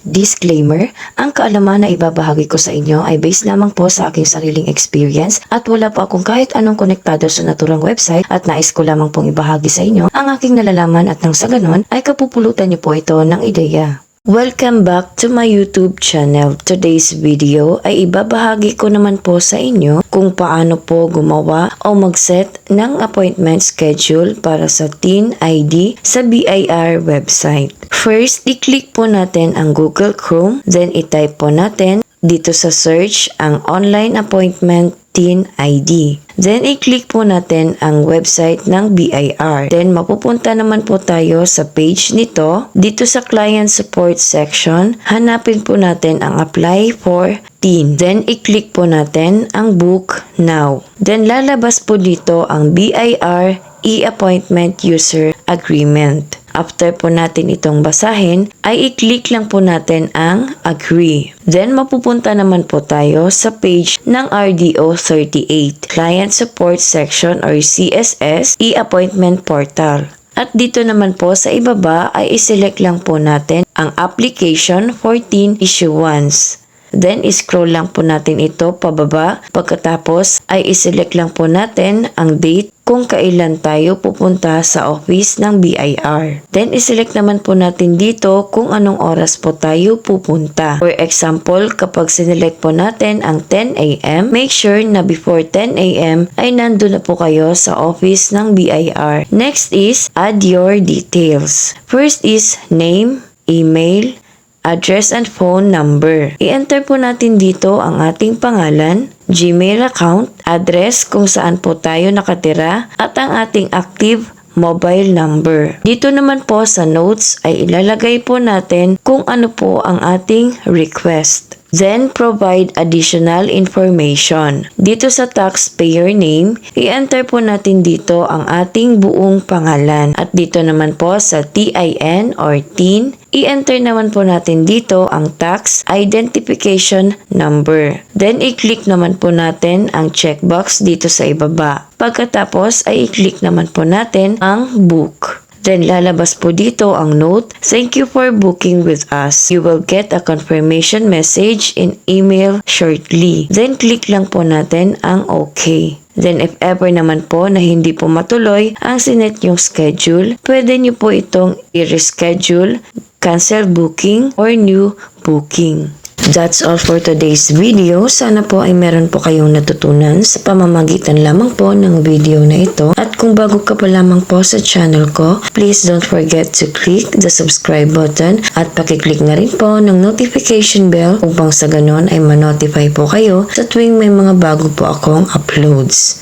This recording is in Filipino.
Disclaimer, ang kaalaman na ibabahagi ko sa inyo ay based lamang po sa aking sariling experience at wala po akong kahit anong konektado sa naturang website at nais ko lamang pong ibahagi sa inyo ang aking nalalaman at nang sa ganon ay kapupulutan niyo po ito ng ideya. Welcome back to my YouTube channel. Today's video ay ibabahagi ko naman po sa inyo kung paano po gumawa o mag-set ng appointment schedule para sa Teen ID sa BIR website. First, i-click po natin ang Google Chrome, then i-type po natin dito sa search ang online appointment Teen ID. Then, i-click po natin ang website ng BIR. Then, mapupunta naman po tayo sa page nito. Dito sa Client Support section, hanapin po natin ang Apply for Teen. Then, i-click po natin ang Book Now. Then, lalabas po dito ang BIR E-Appointment User Agreement. After po natin itong basahin, ay i-click lang po natin ang Agree. Then, mapupunta naman po tayo sa page ng RDO 38, Client Support Section or CSS E-Appointment Portal. At dito naman po sa ibaba ay i-select lang po natin ang Application for Teen Issuance. Then, scroll lang po natin ito pababa. Pagkatapos, ay iselect lang po natin ang date kung kailan tayo pupunta sa office ng BIR. Then, iselect naman po natin dito kung anong oras po tayo pupunta. For example, kapag sinelect po natin ang 10 a.m., make sure na before 10 a.m. ay nandun na po kayo sa office ng BIR. Next is, add your details. First is name, email, address and phone number. I-enter po natin dito ang ating pangalan, Gmail account, address kung saan po tayo nakatira, at ang ating active mobile number. Dito naman po sa notes ay ilalagay po natin kung ano po ang ating request. Then, provide additional information. Dito sa taxpayer name, i-enter po natin dito ang ating buong pangalan. At dito naman po sa TIN or TIN, i-enter naman po natin dito ang tax identification number. Then, i-click naman po natin ang checkbox dito sa ibaba. Pagkatapos, ay i-click naman po natin ang book. Then, lalabas po dito ang note, "Thank you for booking with us. You will get a confirmation message in email shortly." Then, click lang po natin ang OK. Then, if ever naman po na hindi po matuloy ang sinet yung schedule, pwede nyo po itong i-reschedule, cancel booking, or new booking. That's all for today's video. Sana po ay meron po kayong natutunan sa pamamagitan lamang po ng video na ito. At kung bago ka pa lamang po sa channel ko, please don't forget to click the subscribe button at pakiclick na rin po ng notification bell upang sa ganon ay ma-notify po kayo sa tuwing may mga bago po akong uploads.